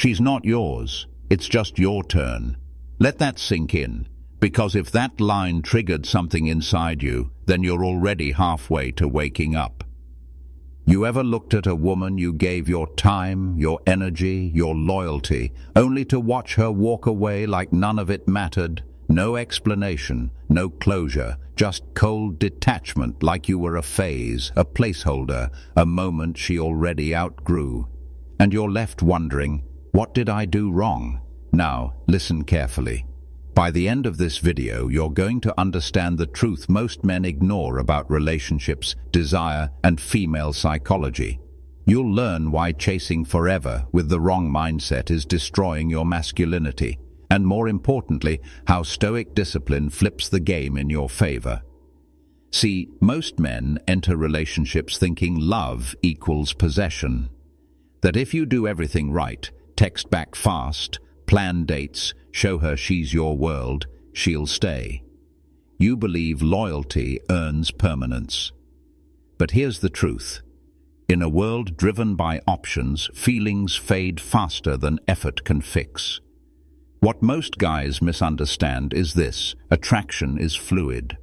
She's not yours. It's just your turn. Let that sink in, because if that line triggered something inside you, then you're already halfway to waking up. You ever looked at a woman you gave your time, your energy, your loyalty, only to watch her walk away like none of it mattered? No explanation, no closure, just cold detachment, like you were a phase, a placeholder, a moment she already outgrew. And you're left wondering, what did I do wrong? Now, listen carefully. By the end of this video, you're going to understand the truth most men ignore about relationships, desire, and female psychology. You'll learn why chasing forever with the wrong mindset is destroying your masculinity, and more importantly, how Stoic discipline flips the game in your favor. See, most men enter relationships thinking love equals possession. That if you do everything right, text back fast, plan dates, show her she's your world, she'll stay. You believe loyalty earns permanence. But here's the truth. In a world driven by options, feelings fade faster than effort can fix. What most guys misunderstand is this: attraction is fluid.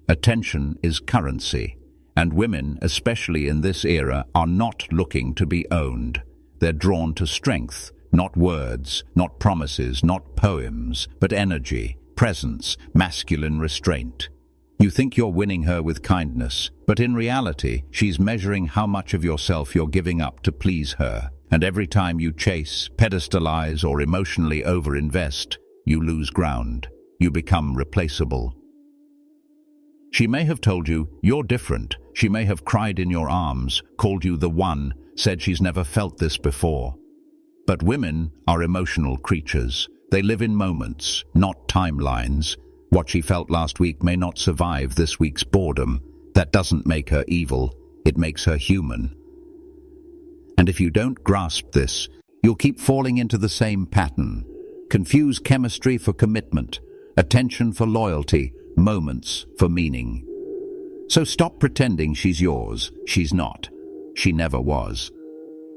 Attention is currency. And women, especially in this era, are not looking to be owned. They're drawn to strength. Not words, not promises, not poems, but energy, presence, masculine restraint. You think you're winning her with kindness, but in reality, she's measuring how much of yourself you're giving up to please her. And every time you chase, pedestalize, or emotionally overinvest, you lose ground. You become replaceable. She may have told you, you're different. She may have cried in your arms, called you the one, said she's never felt this before. But women are emotional creatures. They live in moments, not timelines. What she felt last week may not survive this week's boredom. That doesn't make her evil. It makes her human. And if you don't grasp this, you'll keep falling into the same pattern. Confuse chemistry for commitment, attention for loyalty, moments for meaning. So stop pretending she's yours. She's not. She never was.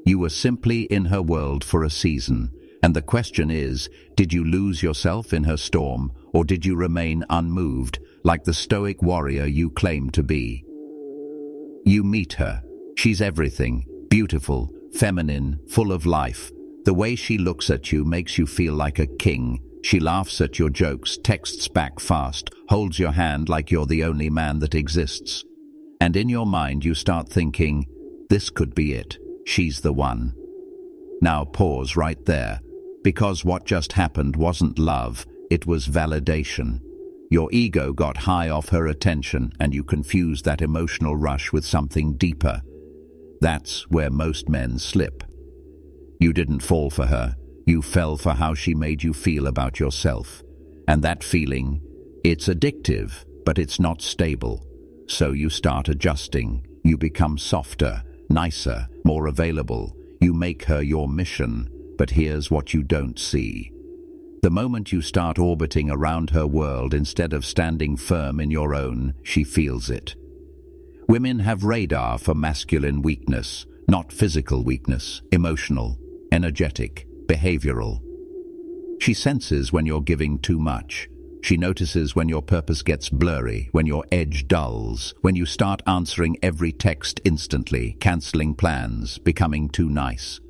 You were simply in her world for a season, and the question is, did you lose yourself in her storm, or did you remain unmoved, like the stoic warrior you claim to be? You meet her. She's everything, beautiful, feminine, full of life. The way she looks at you makes you feel like a king. She laughs at your jokes, texts back fast, holds your hand like you're the only man that exists. And in your mind you start thinking, this could be it. She's the one. Now pause right there, because what just happened wasn't love, it was validation. Your ego got high off her attention, and you confused that emotional rush with something deeper. That's where most men slip. You didn't fall for her, you fell for how she made you feel about yourself. And that feeling, it's addictive, but it's not stable. So you start adjusting, you become softer, nicer, more available. You make her your mission, but here's what you don't see. The moment you start orbiting around her world instead of standing firm in your own, she feels it. Women have radar for masculine weakness, not physical weakness, emotional, energetic, behavioral. She senses when you're giving too much. She notices when your purpose gets blurry, when your edge dulls, when you start answering every text instantly, cancelling plans, becoming too nice.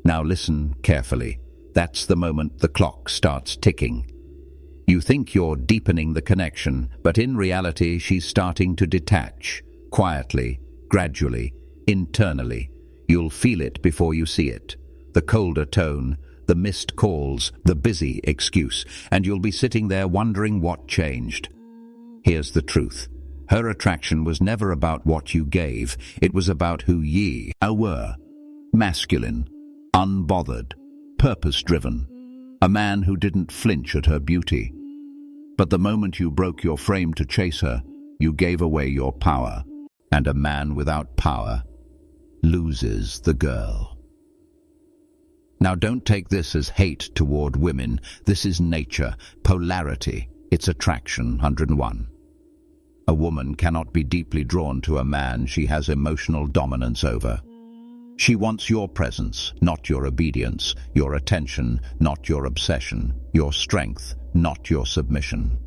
Now listen carefully. That's the moment the clock starts ticking. You think you're deepening the connection, but in reality she's starting to detach, quietly, gradually, internally. You'll feel it before you see it. The colder tone, the missed calls, the busy excuse, and you'll be sitting there wondering what changed. Here's the truth. Her attraction was never about what you gave, it was about who ye were. Masculine, unbothered, purpose-driven. A man who didn't flinch at her beauty. But the moment you broke your frame to chase her, you gave away your power. And a man without power loses the girl. Now don't take this as hate toward women. This is nature, polarity. It's attraction, 101. A woman cannot be deeply drawn to a man she has emotional dominance over. She wants your presence, not your obedience, your attention, not your obsession, your strength, not your submission.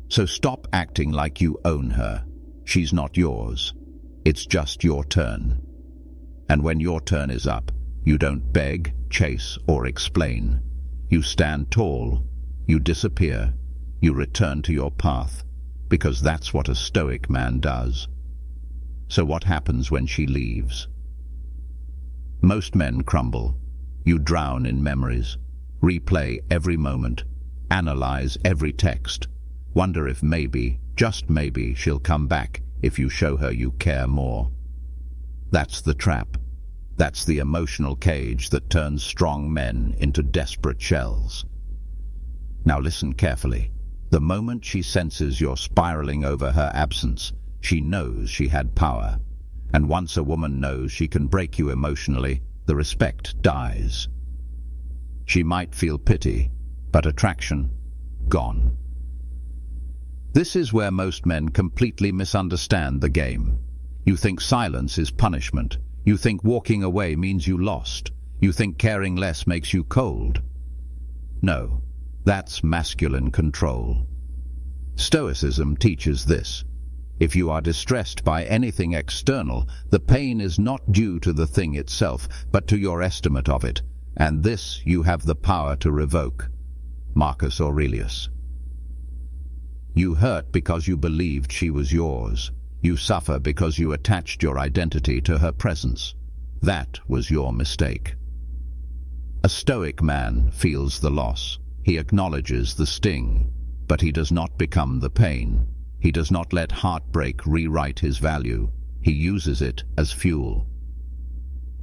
So stop acting like you own her. She's not yours. It's just your turn. And when your turn is up, you don't beg, chase, or explain. You stand tall, you disappear, you return to your path, because that's what a Stoic man does. So what happens when she leaves? Most men crumble. You drown in memories, replay every moment, analyze every text, wonder if maybe, just maybe, she'll come back if you show her you care more. That's the trap. That's the emotional cage that turns strong men into desperate shells. Now listen carefully. The moment she senses you're spiraling over her absence, she knows she had power. And once a woman knows she can break you emotionally, the respect dies. She might feel pity, but attraction, gone. This is where most men completely misunderstand the game. You think silence is punishment. You think walking away means you lost. You think caring less makes you cold. No, that's masculine control. Stoicism teaches this. If you are distressed by anything external, the pain is not due to the thing itself, but to your estimate of it, and this you have the power to revoke. Marcus Aurelius. You hurt because you believed she was yours. You suffer because you attached your identity to her presence. That was your mistake. A Stoic man feels the loss. He acknowledges the sting, but he does not become the pain. He does not let heartbreak rewrite his value. He uses it as fuel.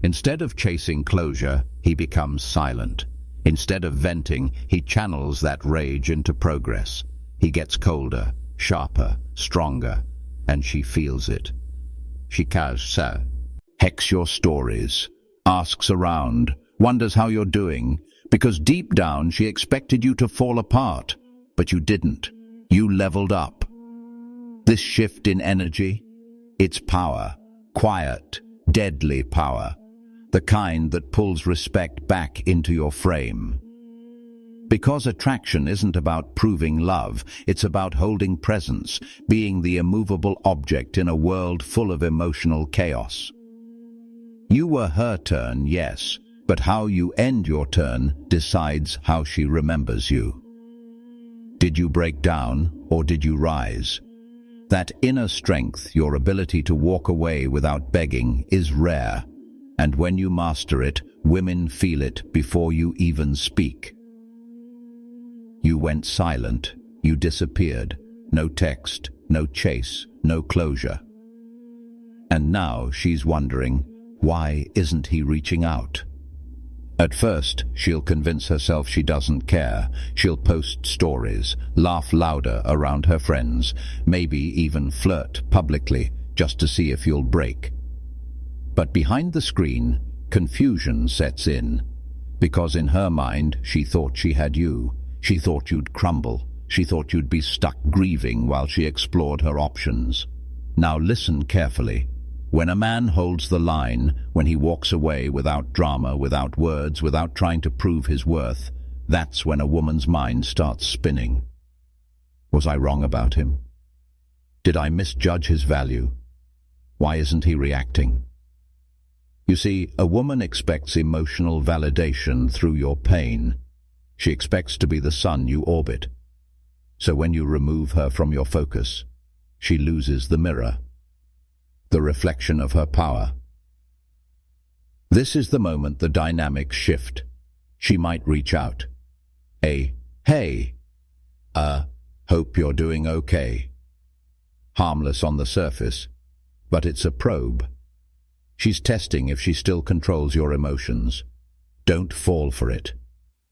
Instead of chasing closure, he becomes silent. Instead of venting, he channels that rage into progress. He gets colder, sharper, stronger, and she feels it. She hex your stories, asks around, wonders how you're doing, because deep down she expected you to fall apart, but you didn't. You leveled up. This shift in energy, it's power, quiet, deadly power, the kind that pulls respect back into your frame. Because attraction isn't about proving love, it's about holding presence, being the immovable object in a world full of emotional chaos. You were her turn, yes, but how you end your turn decides how she remembers you. Did you break down, or did you rise? That inner strength, your ability to walk away without begging, is rare, and when you master it, women feel it before you even speak. You went silent, you disappeared, no text, no chase, no closure. And now she's wondering, why isn't he reaching out? At first, she'll convince herself she doesn't care. She'll post stories, laugh louder around her friends, maybe even flirt publicly just to see if you'll break. But behind the screen, confusion sets in, because in her mind, she thought she had you. She thought you'd crumble. She thought you'd be stuck grieving while she explored her options. Now listen carefully. When a man holds the line, when he walks away without drama, without words, without trying to prove his worth, that's when a woman's mind starts spinning. Was I wrong about him? Did I misjudge his value? Why isn't he reacting? You see, a woman expects emotional validation through your pain. She expects to be the sun you orbit. So when you remove her from your focus, she loses the mirror, the reflection of her power. This is the moment the dynamics shift. She might reach out. Hey, hope you're doing okay. Harmless on the surface, but it's a probe. She's testing if she still controls your emotions. Don't fall for it.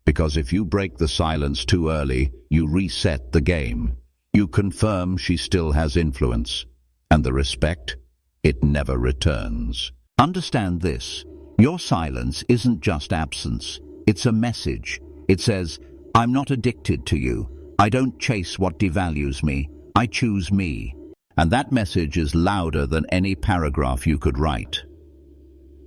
Because if you break the silence too early, you reset the game. You confirm she still has influence. And the respect, it never returns. Understand this. Your silence isn't just absence. It's a message. It says, I'm not addicted to you. I don't chase what devalues me. I choose me. And that message is louder than any paragraph you could write.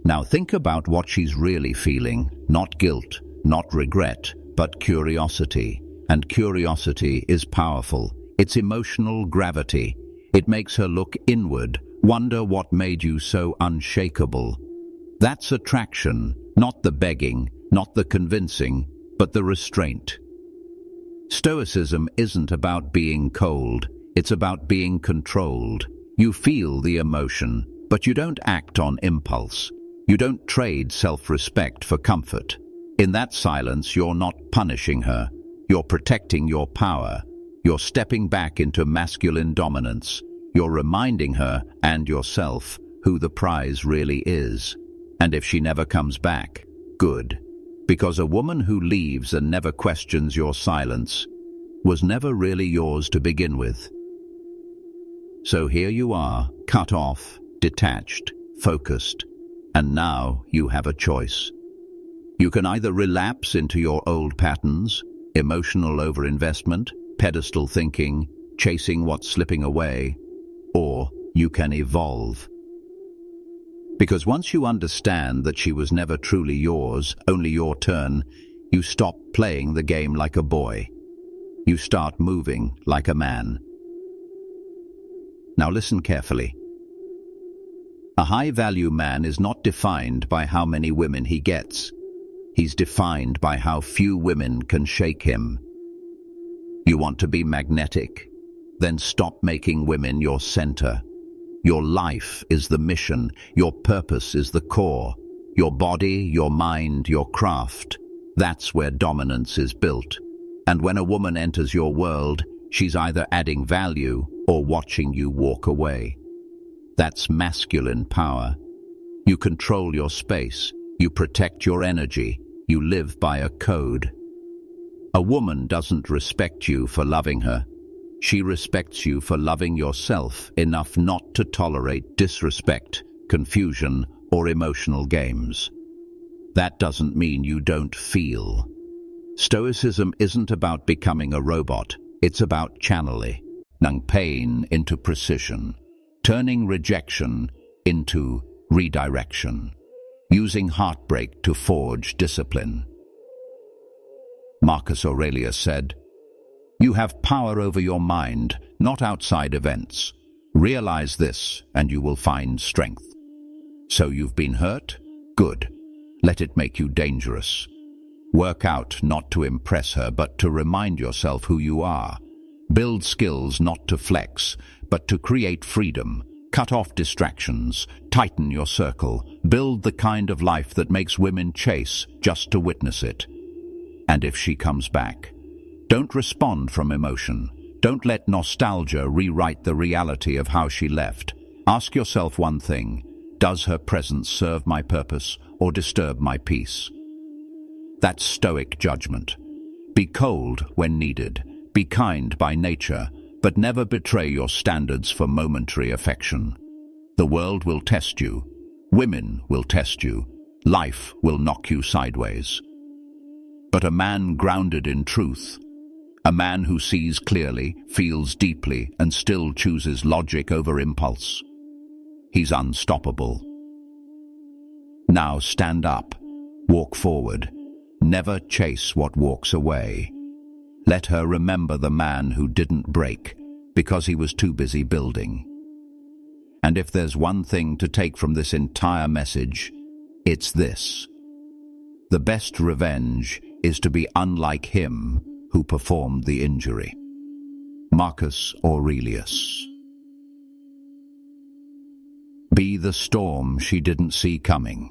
Now think about what she's really feeling, not guilt, not regret, but curiosity. And curiosity is powerful. It's emotional gravity. It makes her look inward, wonder what made you so unshakable. That's attraction, not the begging, not the convincing, but the restraint. Stoicism isn't about being cold, it's about being controlled. You feel the emotion, but you don't act on impulse. You don't trade self-respect for comfort. In that silence, you're not punishing her. You're protecting your power. You're stepping back into masculine dominance. You're reminding her and yourself who the prize really is. And if she never comes back, good. Because a woman who leaves and never questions your silence was never really yours to begin with. So here you are, cut off, detached, focused, and now you have a choice. You can either relapse into your old patterns, emotional overinvestment, pedestal thinking, chasing what's slipping away, or you can evolve. Because once you understand that she was never truly yours, only your turn, you stop playing the game like a boy. You start moving like a man. Now listen carefully. A high-value man is not defined by how many women he gets. He's defined by how few women can shake him. You want to be magnetic? Then stop making women your center. Your life is the mission. Your purpose is the core. Your body, your mind, your craft. That's where dominance is built. And when a woman enters your world, she's either adding value or watching you walk away. That's masculine power. You control your space. You protect your energy. You live by a code. A woman doesn't respect you for loving her. She respects you for loving yourself enough not to tolerate disrespect, confusion, or emotional games. That doesn't mean you don't feel. Stoicism isn't about becoming a robot. It's about channeling pain into precision, turning rejection into redirection, using heartbreak to forge discipline. Marcus Aurelius said, "You have power over your mind, not outside events. Realize this, and you will find strength." So you've been hurt? Good. Let it make you dangerous. Work out not to impress her, but to remind yourself who you are. Build skills not to flex, but to create freedom. Cut off distractions. Tighten your circle. Build the kind of life that makes women chase just to witness it. And if she comes back, don't respond from emotion. Don't let nostalgia rewrite the reality of how she left. Ask yourself one thing: does her presence serve my purpose or disturb my peace? That's Stoic judgment. Be cold when needed. Be kind by nature, but never betray your standards for momentary affection. The world will test you. Women will test you. Life will knock you sideways. But a man grounded in truth, a man who sees clearly, feels deeply, and still chooses logic over impulse, he's unstoppable. Now stand up, walk forward, never chase what walks away. Let her remember the man who didn't break because he was too busy building. And if there's one thing to take from this entire message, it's this: the best revenge is to be unlike him who performed the injury. Marcus Aurelius. Be the storm she didn't see coming.